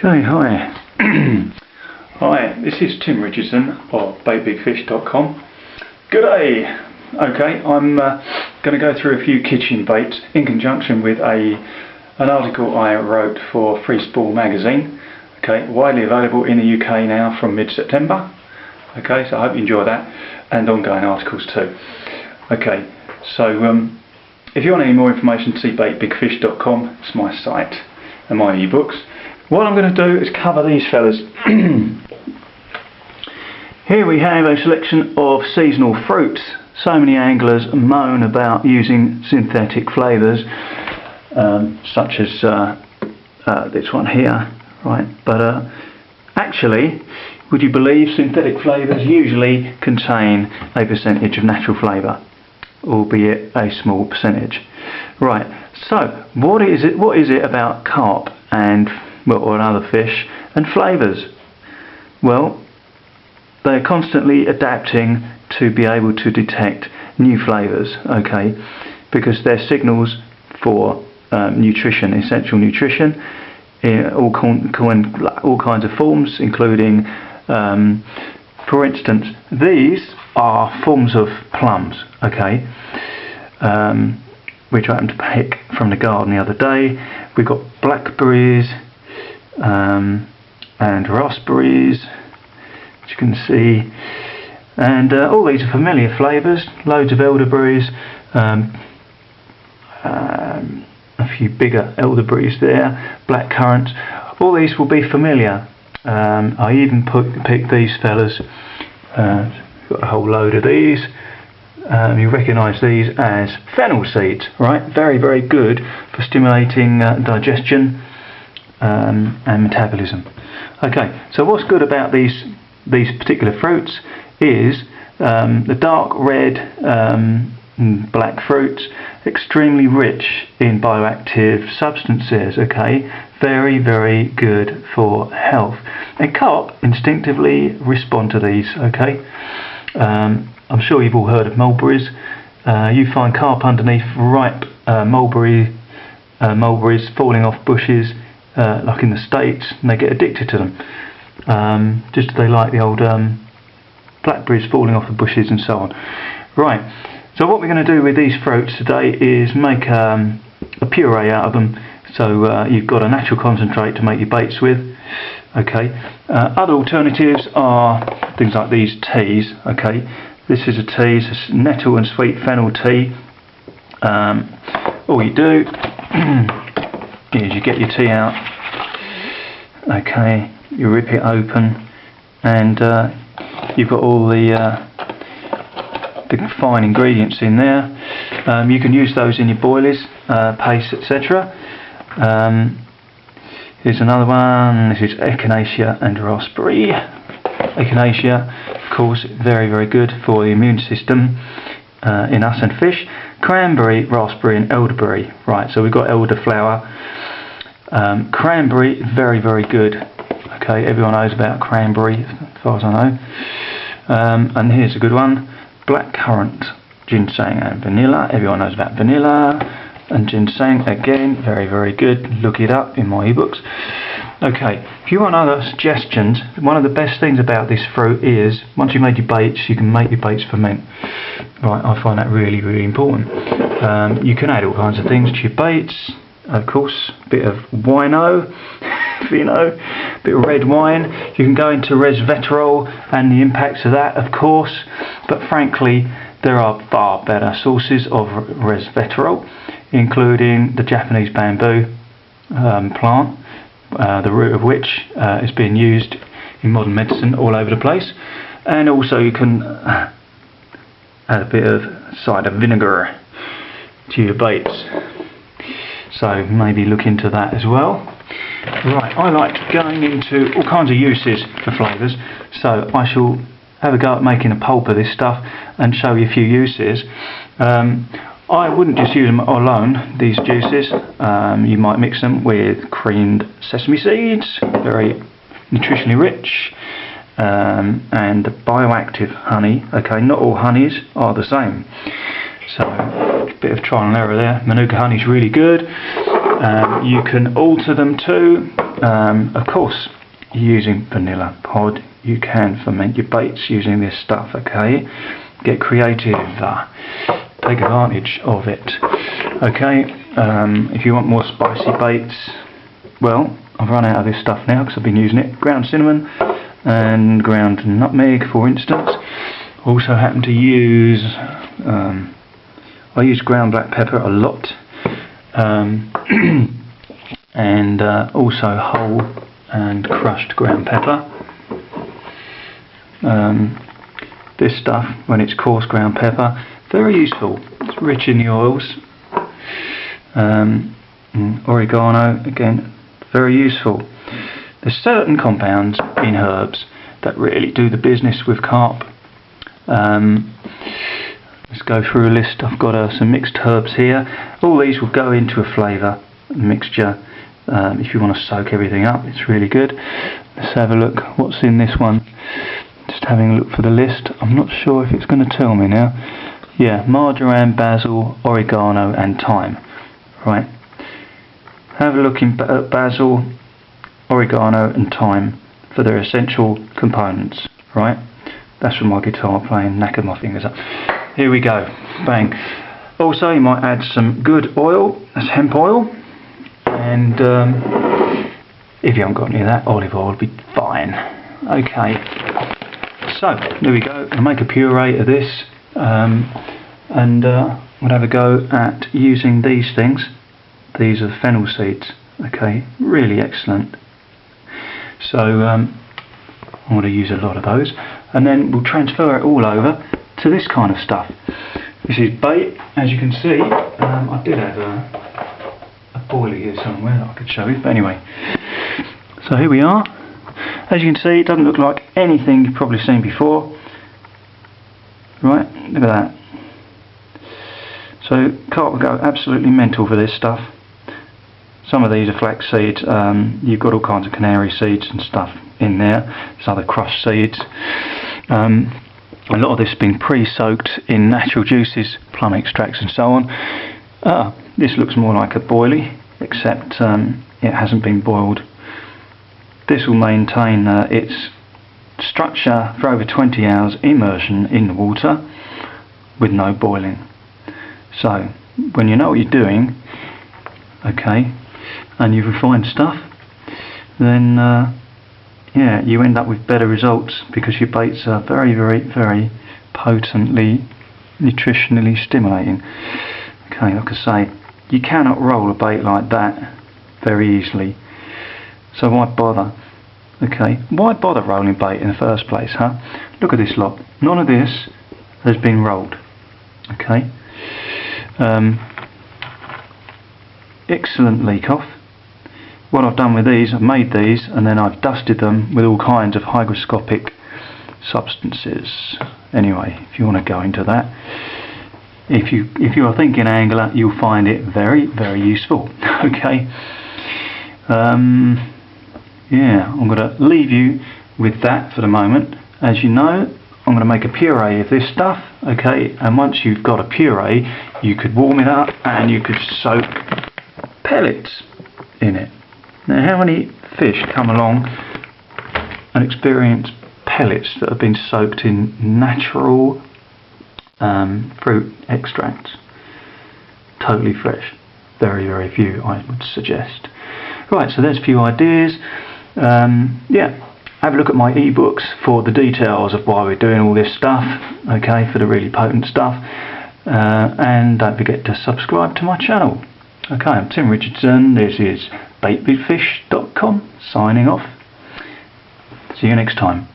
Okay, hi. Hi, this is Tim Richardson of Baitbigfish.com. G'day. Okay, I'm going to go through a few kitchen baits in conjunction with an article I wrote for Free Spool magazine. Okay, widely available in the UK now from mid-September. Okay, so I hope you enjoy that, and ongoing articles too. Okay, so if you want any more information, see Baitbigfish.com. It's my site and my ebooks. What I'm going to do is cover these fellas. Here we have a selection of seasonal fruits. So many anglers moan about using synthetic flavours, such as this one here, right? But actually, would you believe synthetic flavours usually contain a percentage of natural flavour, albeit a small percentage. Right, so what is it about carp and or other fish and flavours? Well, they're constantly adapting to be able to detect new flavours, okay, because they're signals for nutrition, essential nutrition, in all kinds of forms, including, for instance, these are forms of plums, okay, which I happened to pick from the garden the other day. We've got blackberries and raspberries, which you can see, and all these are familiar flavours. Loads of elderberries, a few bigger elderberries there, black currants. All these will be familiar. I even picked these fellas. Got a whole load of these. You recognise these as fennel seeds, right? Very, very good for stimulating digestion and metabolism. Okay, so what's good about these particular fruits is the dark red black fruits, extremely rich in bioactive substances, okay, very, very good for health. And carp instinctively respond to these, okay. I'm sure you've all heard of mulberries. You find carp underneath ripe mulberries falling off bushes, like in the States, and they get addicted to them. Just as they like the old blackberries falling off the bushes and so on. Right, so what we're going to do with these fruits today is make a puree out of them, so you've got a natural concentrate to make your baits with. Okay, other alternatives are things like these teas. Okay, this is a tea, it's a nettle and sweet fennel tea. All you do is you get your tea out, okay, you rip it open, and you've got all the fine ingredients in there. You can use those in your boilies, paste, etc. Here's another one. This is echinacea and raspberry. Echinacea, of course, very, very good for the immune system in us and fish. Cranberry, raspberry and elderberry. Right, so we've got elderflower. Cranberry, very, very good. Okay, everyone knows about cranberry as far as I know. And here's a good one. Blackcurrant, ginseng and vanilla. Everyone knows about vanilla. And ginseng, again, very, very good. Look it up in my ebooks. Okay, if you want other suggestions, one of the best things about this fruit is once you've made your baits, you can make your baits ferment. Right, I find that really, really important. You can add all kinds of things to your baits. Of course, a bit of wino, you know, a bit of red wine. You can go into resveratrol and the impacts of that, of course, but frankly, there are far better sources of resveratrol, including the Japanese bamboo plant, the root of which is being used in modern medicine all over the place. And also you can add a bit of cider vinegar to your baits. So maybe look into that as well. Right, I like going into all kinds of uses for flavours, so I shall have a go at making a pulp of this stuff and show you a few uses. I wouldn't just use them alone, these juices. You might mix them with creamed sesame seeds, very nutritionally rich, and bioactive honey. Okay, not all honeys are the same. So, a bit of trial and error there. Manuka honey is really good. You can alter them too. Of course, using vanilla pod, you can ferment your baits using this stuff, okay? Get creative, take advantage of it, okay? If you want more spicy baits, well, I've run out of this stuff now because I've been using it. Ground cinnamon and ground nutmeg, for instance. Also happen to use, I use ground black pepper a lot, and also whole and crushed ground pepper. This stuff, when it's coarse ground pepper, very useful. It's rich in the oils. Oregano, again, very useful. There's certain compounds in herbs that really do the business with carp. Let's go through a list. I've got some mixed herbs here. All these will go into a flavour mixture. If you want to soak everything up, it's really good. Let's have a look what's in this one. Just having a look for the list. I'm not sure if it's going to tell me now. Yeah, marjoram, basil, oregano and thyme. Right. Have a look in basil, oregano and thyme for their essential components. Right. That's from my guitar playing, knackered my fingers up. Here we go. Bang. Also, you might add some good oil. That's hemp oil. And if you haven't got any of that, olive oil would be fine. Okay, so there we go. I'll make a puree of this, and we'll have a go at using these things. These are fennel seeds. Okay, really excellent. So I'm going to use a lot of those, and then we'll transfer it all over to this kind of stuff. This is bait, as you can see. I did have a boilie here somewhere that I could show you, but anyway. So here we are. As you can see, it doesn't look like anything you've probably seen before. Right, look at that. So carp will go absolutely mental for this stuff. Some of these are flax seeds. You've got all kinds of canary seeds and stuff in there. There's other crushed seeds. A lot of this has been pre-soaked in natural juices, plum extracts and so on. This looks more like a boilie, except it hasn't been boiled. This will maintain its structure for over 20 hours immersion in the water with no boiling. So when you know what you're doing, okay, and you've refined stuff, then yeah, you end up with better results because your baits are very, very, very potently nutritionally stimulating. Okay, like I say, you cannot roll a bait like that very easily. So why bother? Okay, why bother rolling bait in the first place, huh? Look at this lot. None of this has been rolled. Okay. Excellent leak off. What I've done with these, I've made these and then I've dusted them with all kinds of hygroscopic substances. Anyway, if you want to go into that, if you are thinking angler, you'll find it very, very useful. Okay. Yeah, I'm going to leave you with that for the moment. As you know, I'm going to make a puree of this stuff. Okay, and once you've got a puree, you could warm it up and you could soak pellets in it. Now, how many fish come along and experience pellets that have been soaked in natural fruit extracts? Totally fresh. Very, very few, I would suggest. Right, so there's a few ideas. Yeah, have a look at my ebooks for the details of why we're doing all this stuff, okay, for the really potent stuff. And don't forget to subscribe to my channel. Okay, I'm Tim Richardson. This is baitbigfish.com signing off. See you next time.